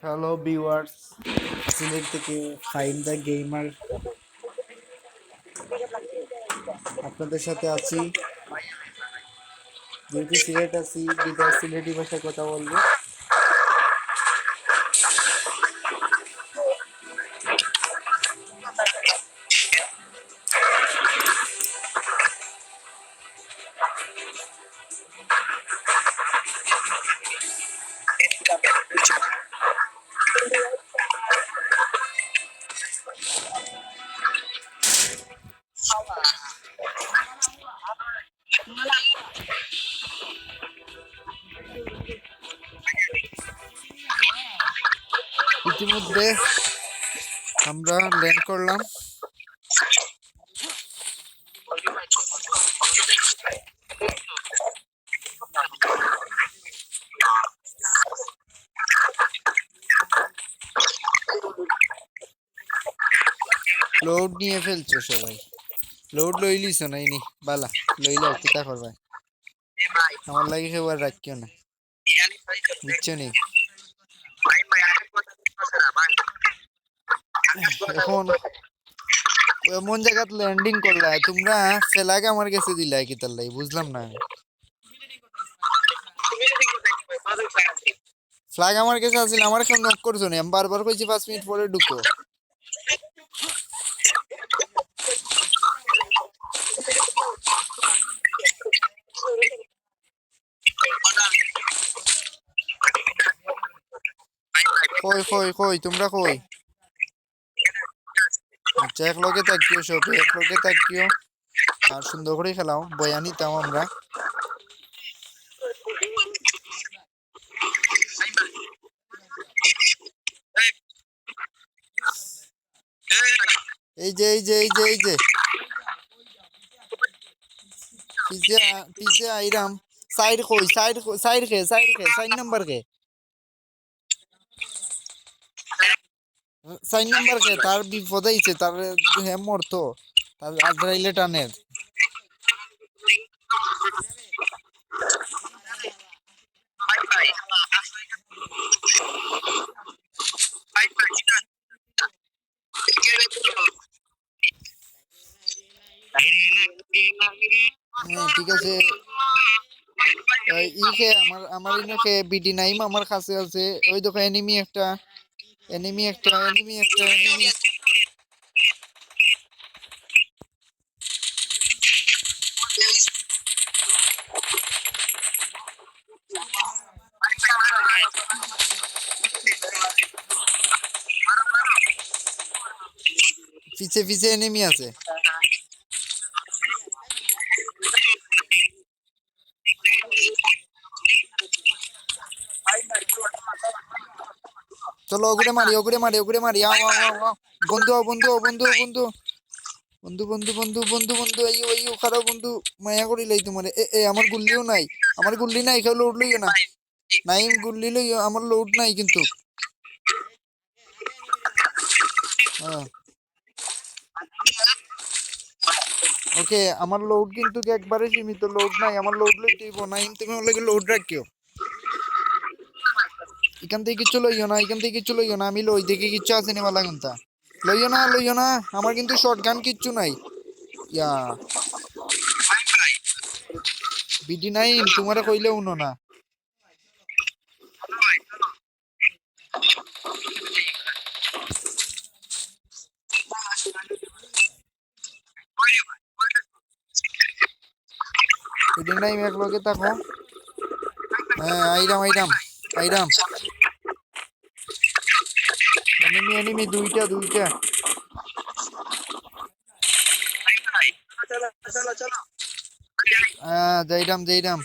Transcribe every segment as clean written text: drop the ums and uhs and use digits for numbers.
Hello viewers, Sylhet থেকে fine the gamer আপনাদের সাথে আছি। যেহেতু সিলেট আছি, বিদায় সিলেটি ভাষায় কথা বলবো। ইতিমধ্যে আমরা ল্যান্ড করলাম। লোড নিয়ে ফেলছো সবাই, লোড লইলিস নাই নি বালা লইলাও কিতা করবা, আমার লাগে কেউ আর রাখিও না, বুঝছো নি? এখন এমন জায়গাত ল্যান্ডিং করলা তোমরা, ফেলাকে আমার কাছে দিলাই কিতার লাই বুঝলাম না। ফ্ল্যাগ আমার কাছে আছিল, আমার কেউ নক করছো নি? আমি বারবার কইছি 5 মিনিট পরে ঢুকো। কই কই কই তোমরা কই? আচ্ছা, এক লগে তাকিও, সব এক লগে তাকিও আর সুন্দর করে খেলাও, বয়া নিতাম আমরা। এই যে এই যে এই যে এই যে পিছে পিছে আইরাম। সাইড কই, সাইড সাইড খে, সাইড খে, 4 নাম্বার খে, 4 নাম্বার খে। তার বিপদ হইছে, তার হে মরতো, তার আজরাইলে টানের। হ্যাঁ ঠিক আছে। ইকে আমার আমার ইনকে বিডি নাইম আমার কাছে আছে। ওই দেখো এনিমি একটা, এনিমি একটা, এনিমি একটা, এনিমি। পিছে পিছে এনিমি আছে। চলো ওগুড়ে মারি, ওগুড়ে মারি, ওগুড়ে মারি। আও আও আও আও। বন্ধু আও, বন্ধু আও, বন্ধু বন্ধু বন্ধু বন্ধু বন্ধু বন্ধু বন্ধু আইও আইও, খারাপ বন্ধু, মায়া করিলাই তোমার। এ এ আমার গুল্লিও নাই, আমার গুল্লি নাই, কেউ লোড লইও না। নাইম গুল্লি লইও, আমার লোড নাই কিন্তু। হ্যাঁ ওকে, আমার লোড কিন্তু একবারে সীমিত, লোড নাই, আমার লোড লইতে হইব। নাইম তুমি আমার লাগে লোড রাখিও। এখান থেকে কিচ্ছু লইও না, এখান থেকে কিচ্ছু লইও না, আমি লই দেখি কিচ্ছু আছে নি বালা কোনটা। লইও না লইও না, আমার কিন্তু শর্ট গান কিচ্ছু নাই। ইয়া বিডি নাইম তোমারে কইলে উনো না। বিডি নাইম এক লগে থাকো। হ্যাঁ আইরাম আইরাম আইরাম। এনিমি এনিমি, দুইটা দুইটা। হ্যাঁ যাইরাম যাইরাম।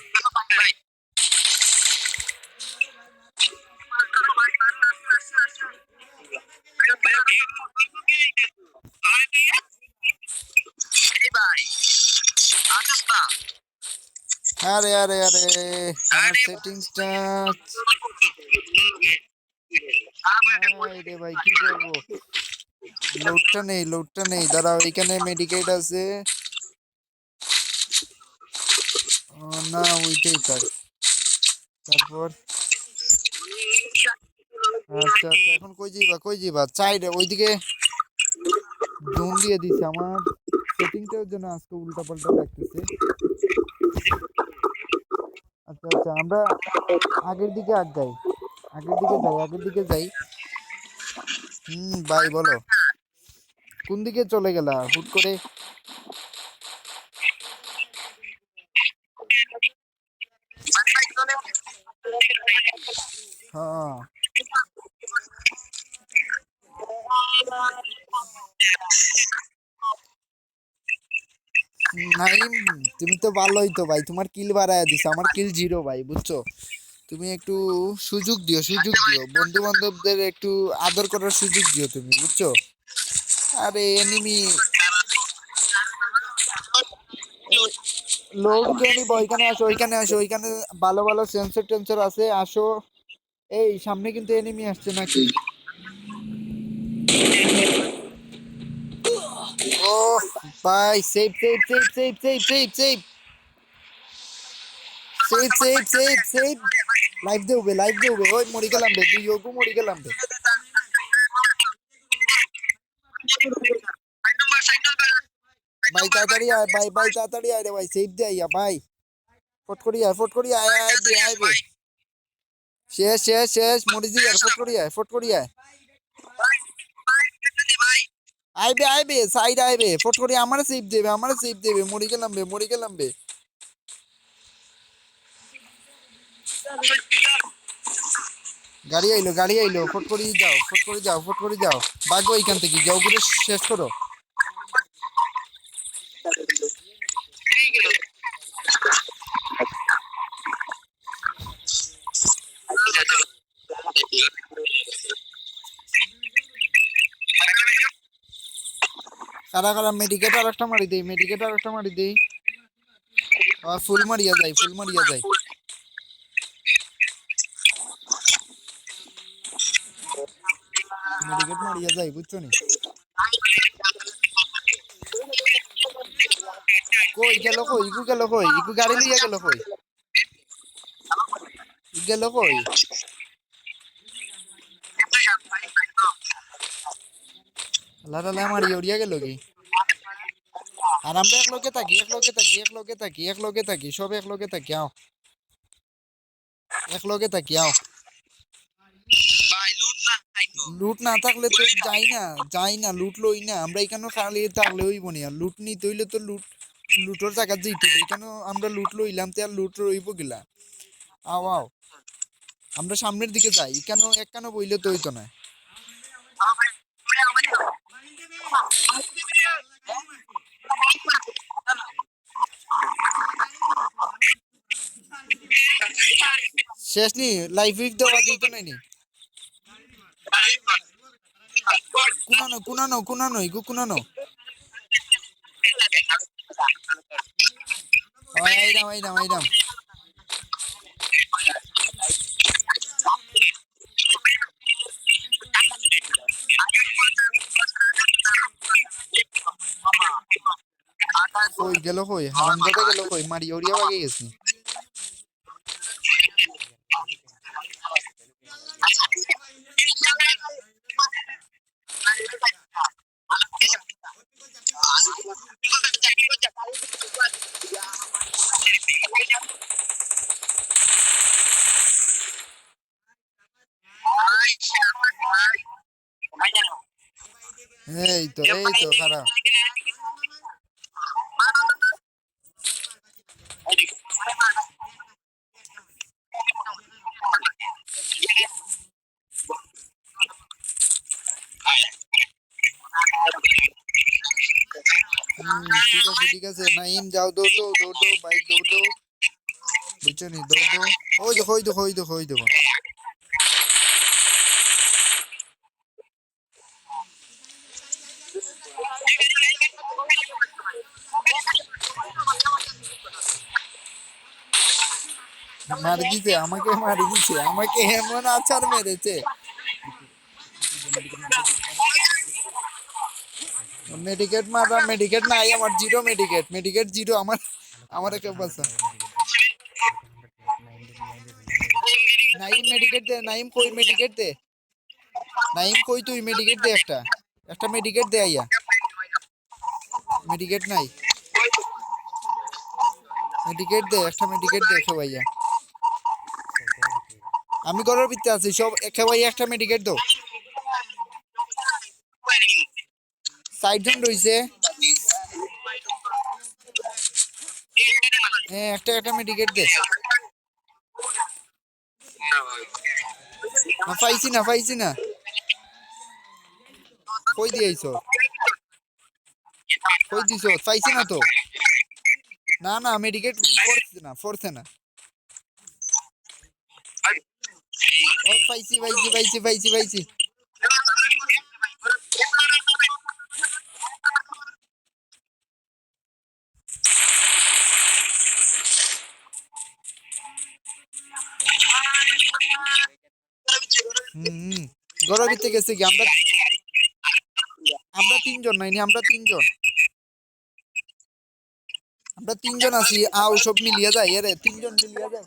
আরে আরে আরে, আমার সেটিংসটা রে ভাই, কি করবো? লোডটা নেই, লোডটা নেই, দাঁড়াও, এখানে মেডিকেট আছে। না ওইটাই থাক। তারপর আচ্ছা আচ্ছা, এখন কই যাইবা চাইরে ওইদিকে জোন দিয়ে দিছে আমার সেটিংটার জন্য আজকে উল্টা পাল্টা লাগতেছে। আচ্ছা আচ্ছা, আমরা আগের দিকে আগাই, আগের দিকে যাই। ভাই বলো, কোন দিকে চলে গেলা হুট করে? হ্যাঁ, নাইম, তুমি তো ভালোই তো ভাই, তোমার কিল বাড়ায় দিছো, আমার কিল জিরো ভাই, বুঝছো? তুমি একটু সুযোগ দিও বন্ধু বান্ধবদের, একটু আদর করার সুযোগ দিও তুমি, বুঝছো? আরে এনিমি লোড দিয়ে নিবো, ওইখানে ভালো ভালো সেন্সর টেন্সর আছে, আসো। এই সামনে কিন্তু এনিমি আসছে নাকি? ও ভাই, সেভ। লাইভ দেবে, ওই মরি গেলাম রে, দুই ওগু মরি গেলাম রে। ভাই তাড়াতাড়ি আয়, ভাই তাড়াতাড়ি আয় রে ভাই, সেভ দে আইয়া ভাই। ফট করি আয়, আয় বে। শেষ মরি দি আর, ফট করি আয়। আইবে সাইড আইবে, ফট করি আমারে সেভ দেবে, মরি গেলাম বে। গাড়ি আইলো, ফট করি যাও। ভাগো এইখান থেকে, যাও করে শেষ করো। কারা মেডিকেট আর একটা মারি দেই। আর ফুল মারিয়া যায়। মেডিকেট মারিয়া যায়, বুঝছো নি? ইকু গাড়ি লইয়া গেল কই? লালা মারিয়া উড়িয়া গেল কি? আর আমরা এক লগে থাকি, সব এক লগে থাকি, আও এক লগে থাকি, আও। লুট না থাকলে তো যাই না, লুট লই না আমরা, এখানে খালি থাকলে হইব না, আর লুট নিতে হইলে তো লুটোর জায়গা যেতে হবে, এখানে আমরা লুট লইলাম তো আর লুট রইব গিলা। আও আমরা সামনের দিকে যাই, কেন বইলে তো হইতো না। শেষ নি, লাইফ উইক দেওয়া দিত নাই নি? কুনানো আইরাম। কই হারামজাদা গেল কই, মারি ওড়িয়া বাগে গেছি। এই তো খারাপ। ঠিক আছে নাইম, যাও, দৌড় বাইক দৌড়, বুঝছো নি, দৌড়। ওই দেখো। আমাকে এমন আছাড় মেরেছে। মেডিকেট নাই আমার, মেডিকেট জিরো আমার একটা বাসা। নাইম মেডিকেট দে, নাইম কই মেডিকেট দে। নাইম কই তুই মেডিকেট দে একটা, একটা মেডিকেট দে আইয়া, মেডিকেট নাই, মেডিকেট দে একটা, মেডিকেট দে খেবাইয়া। আমি ঘরের ভিতরে আছি, সব খেবাইয়া একটা মেডিকেট দাও। 60 জন রইছে। হ্যাঁ একটা একটা মেডিকেট দে। না পাইছি না, পাইছি না। কই দিয়েছ, কই দিছ, পাইছি না তো। না না মেডিকেট পড়ছে না, পড়ছে না। ও পাইছি পাইছি পাইছি পাইছি পাইছি। হুম ঘরের ভিতরে গেছে কি? আমরা আমরা তিনজন নাইনি, আমরা তিনজন, আমরা তিনজন আছি। আও সব মিলিয়ে যায়, এরে তিনজন মিলিয়ে যায়।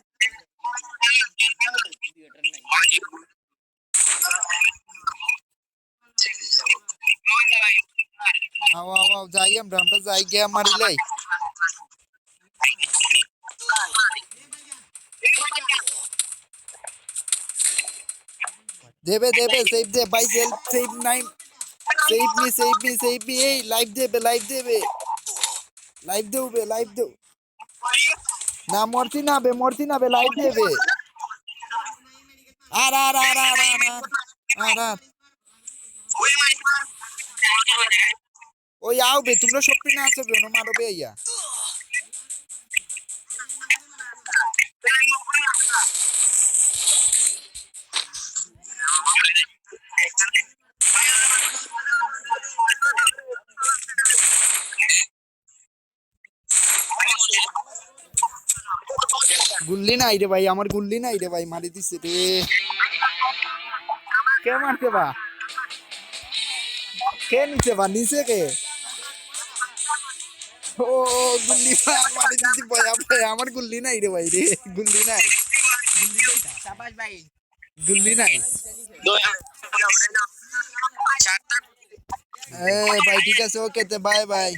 আও আও আও যাই, আমরা আমরা যাই গিয়া মারিলাই। দেবে দেবে, সেভ দে বাই, help, save Naim, save me save me save me. এই লাইভ দেবে, লাইভ দেবে, লাইভ দেবে, লাইভ দেও। না মরছি না বে, মরছি না বে, লাইভ দেবে। আর আর আর আর আর আর আর ওই আও বে, তোমরা সব পিনে আছো বে, ওনো মারবে ইয়া। গুল্লি নাই রে ভাই, আমার গুল্লি নাই রে ভাই, মারি দিছে রে। কে মারছে বা, কে নিচে বা, নিচে কে? ও গুল্লি মারি দিছি ভয়া ভয়া, আমার গুল্লি নাই রে ভাই রে, গুল্লি নাই, গুল্লি নাই। এ ভাই ঠিক আছে, ওকে, বাই বাই।